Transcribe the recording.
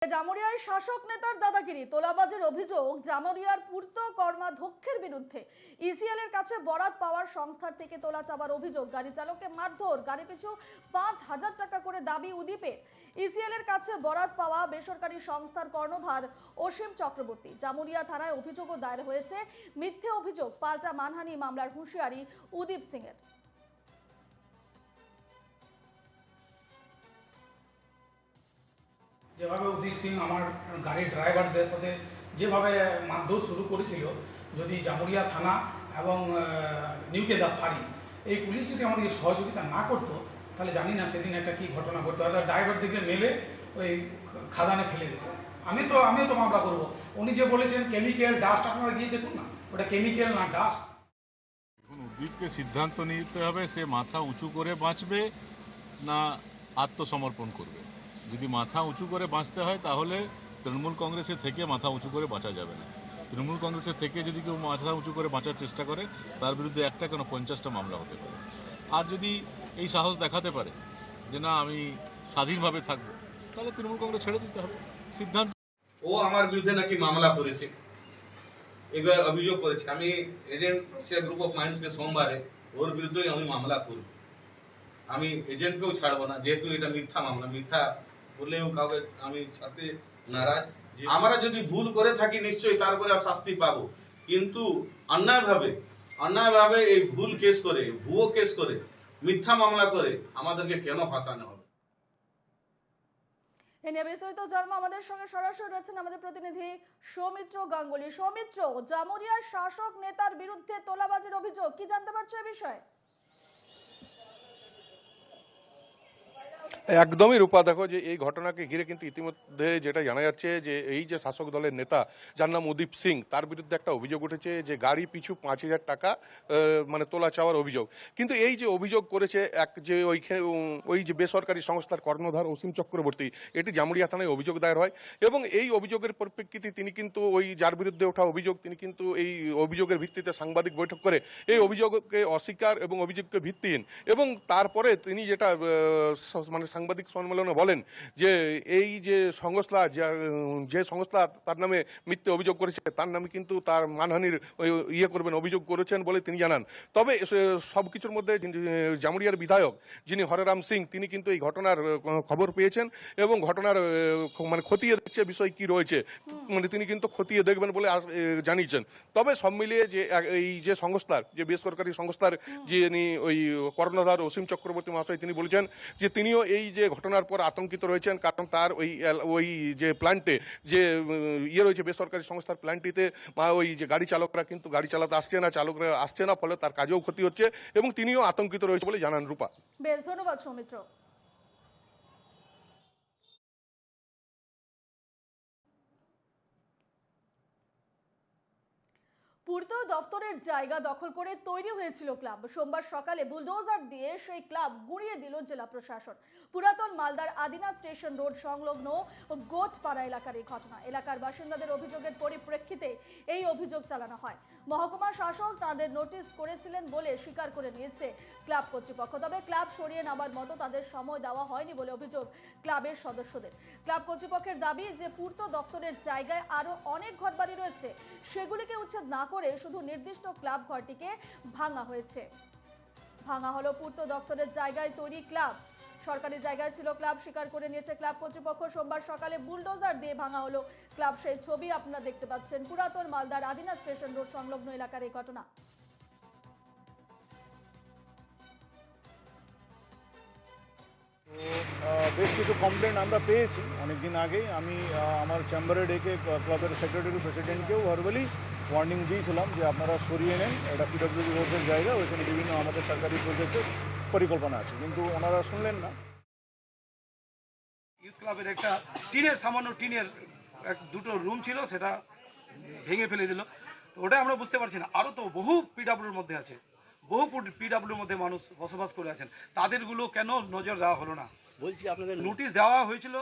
জামুরিয়ার শাসক নেতার দাদাগিরি তোলাবাজের অভিযোগ জামুরিয়ার পূর্ত কর্মাধ্যক্ষের বিরুদ্ধে ইসিএল এর কাছে বরাত পাওয়ার সংস্থার থেকে তোলা চাবার অভিযোগ গাড়ি চালককে মারধর গাড়ি পিছু ৫,০০০ টাকা করে দাবি উদীপের ইসিএল এর কাছে বরাত পাওয়া বেসরকারি সংস্থার কর্ণধার অসীম চক্রবর্তী জামুরিয়া থানায় অভিযোগও দায়ের হয়েছে মিথ্যে অভিযোগ পাল্টা মানহানি মামলার হুঁশিয়ারি উদীপ সিং এর। যেভাবে উদীপ সিং আমার গাড়ির ড্রাইভারদের সাথে যেভাবে মারধর শুরু করেছিল, যদি জামুরিয়া থানা এবং নিউকেদা ফাঁড়ি এই পুলিশ যদি আমাদেরকে সহযোগিতা না করতো তাহলে জানি না সেদিন একটা কী ঘটনা ঘটতো, হয়তো ড্রাইভারদেরকে মেলে ওই খাদানে ফেলে দিত। আমিও তো মামলা করবো। উনি যে বলেছেন কেমিক্যাল ডাস্ট, আপনারা গিয়ে দেখুন না, ওটা কেমিক্যাল না ডাস্ট। উদীপকে সিদ্ধান্ত নিতে হবে সে মাথা উঁচু করে বাঁচবে না আত্মসমর্পণ করবে। যদি মাথা উঁচু করে বাঁচতে হয় তাহলে তৃণমূল কংগ্রেসের থেকে মাথা উঁচু করে বাঁচা যাবে না। তৃণমূল কংগ্রেসের থেকে যদি কেউ মাথা উঁচু করে বাঁচার চেষ্টা করে তার বিরুদ্ধে একটা কেন 50টা মামলা হতে পারে। আর যদি এই সাহস দেখাতে পারে যে না আমি স্বাধীনভাবে থাকবো, তাহলে তৃণমূল কংগ্রেস ছেড়ে দিতে হবে সিদ্ধান্ত। ও আমার বিরুদ্ধে নাকি মামলা করেছে, এবার অভিযোগ করেছে। আমি এজেন্ট সে গ্রুপ অফ মাইন্ডসকে সোমবারে ওর বিরুদ্ধেই আমি মামলা করব। আমি এজেন্টকেও ছাড়বো না, যেহেতু এটা মিথ্যা মামলা। মিথ্যা বললেও কাউকে আমি ছাড়তে নারাজ। আমরা যদি ভুল করে থাকি নিশ্চয়ই তারপরে আর শাস্তি পাবো, কিন্তু অন্যায়ভাবে এই ভুল কেস করে, ভুয়ো কেস করে, মিথ্যা মামলা করে আমাদেরকে কেন ফাঁসানো হবে? এ নিয়ে বিস্তারিত জানবো, আমাদের সঙ্গে সরাসরি রয়েছেন আমাদের প্রতিনিধি সৌমিত্র গাঙ্গুলি। সৌমিত্র, জামুরিয়ার শাসক নেতার বিরুদ্ধে তোলাবাজির অভিযোগ, কি জানতে পারছো এ বিষয়ে? একদমই রূপা, দেখো যে এই ঘটনাকে ঘিরে কিন্তু ইতিমধ্যে যেটা জানা যাচ্ছে যে এই যে শাসক দলের নেতা যার নাম উদীপ সিং, তার বিরুদ্ধে একটা অভিযোগ উঠেছে যে গাড়ি পিছু ৫,০০০ টাকা মানে তোলা চাওয়ার অভিযোগ। কিন্তু এই যে অভিযোগ করেছে এক যে ওই যে বেসরকারি সংস্থার কর্ণধার অসীম চক্রবর্তী, এটি জামুরিয়া থানায় অভিযোগ দায়ের হয় এবং এই অভিযোগের পরিপ্রেক্ষিতে তিনি কিন্তু ওই যার বিরুদ্ধে ওঠা অভিযোগ, তিনি কিন্তু এই অভিযোগের ভিত্তিতে সাংবাদিক বৈঠক করে এই অভিযোগকে অস্বীকার এবং অভিযোগকে ভিত্তিহীন, এবং তারপরে তিনি যেটা মানে সাংবাদিক সম্মেলনে বলেন যে এই যে সংস্থা তার নামে মিথ্যে অভিযোগ করেছে তার নামে কিন্তু তার মানহানির করবেন, অভিযোগ করেছেন বলে তিনি জানান। তবে সবকিছুর মধ্যে জামুরিয়ার বিধায়ক যিনি হরেরাম সিং, তিনি কিন্তু এই ঘটনার খবর পেয়েছেন এবং ঘটনার মানে খতিয়ে দেখছে বিষয় কি রয়েছে, মানে তিনি কিন্তু খতিয়ে দেখবেন বলে জানিয়েছেন। তবে সব মিলিয়ে যে এই যে সংস্থার যে বেসরকারি সংস্থার যিনি ওই কর্ণধার অসীম চক্রবর্তী মহাশয়, তিনি বলেছেন যে তিনিও এই যে ঘটনার পর আতঙ্কিত রয়েছেন, কারণ তার ওই যে প্ল্যান্টে যে রয়েছে বেসরকারি সংস্থার প্ল্যান্টটিতে ওই যে গাড়ি চালকরা কিন্তু গাড়ি চালাতে চালকরা আসছে না, ফলে তার কাজেও ক্ষতি হচ্ছে এবং তিনিও আতঙ্কিত রয়েছে বলে জানান। রূপা, বেশ, ধন্যবাদ সৌমিত্র। পূর্ত দফতরের জায়গা দখল করে তৈরি হয়েছিল ক্লাব। সোমবার সকালে বুলডোজার দিয়ে সেই ক্লাব গুঁড়িয়ে দিল জেলা প্রশাসন। পুরাতন মালদার আদিনা স্টেশন রোড সংলগ্ন গোটপাড়া এলাকার এই ঘটনা। এলাকার বাসিন্দাদের অভিযোগের পরিপ্রেক্ষিতে এই অভিযোগ চালানো হয়। মহকুমা শাসক তাদের নোটিশ করেছিলেন বলে স্বীকার করে নিয়েছে ক্লাব কর্তৃপক্ষ। তবে ক্লাব সরিয়ে নেওয়ার মতো তাদের সময় দেওয়া হয়নি বলে অভিযোগ ক্লাবের সদস্যদের। ক্লাব কর্তৃপক্ষের দাবি যে পূর্ত দপ্তরের জায়গায় আরো অনেক ঘরবাড়ি রয়েছে, সেগুলিকে উচ্ছেদ না করে শুধু নির্দিষ্ট ক্লাব ঘরটিকে ভাঙা হয়েছে। ভাঙা হলো পূর্ত দপ্তরের জায়গায় তৈরি ক্লাব। সরকারি জায়গায় ছিল ক্লাব, স্বীকার করে নিয়েছে ক্লাব কর্তৃপক্ষ। সোমবার সকালে বুলডোজার দিয়ে ভাঙা হলো ক্লাব। সেই ছবি আপনারা দেখতে পাচ্ছেন। পুরাতন মালদার আদিনা স্টেশন রোড সংলগ্ন এলাকার এই ঘটনা। বেশ কিছু কমপ্লেন আমরা পেয়েছি অনেকদিন আগেই। আমি আমার চেম্বারে ডেকে ক্লাবের সেক্রেটারি প্রেসিডেন্টকেও ভার্বালি ওয়ার্নিং দিয়েছিলাম যে আপনারা সরিয়ে নেন, এটা পিডব্লিউডি রোডের জায়গা, ওইখানে বিভিন্ন আমাদের সরকারি প্রজেক্টের পরিকল্পনা আছে, কিন্তু ওনারা শুনলেন না। ইউথ ক্লাবের একটা সামান্য টিনের দুটো রুম ছিল, সেটা ভেঙে ফেলে দিল। তো ওটাই আমরা বুঝতে পারছি না, আরও তো বহু পিডব্লিউর মধ্যে আছে, বহু পিডব্লিউর মধ্যে মানুষ বসবাস করে আছেন, তাদেরগুলো কেন নজর দেওয়া হলো না? বলছি আপনাদের নোটিশ দেওয়া হয়েছিল।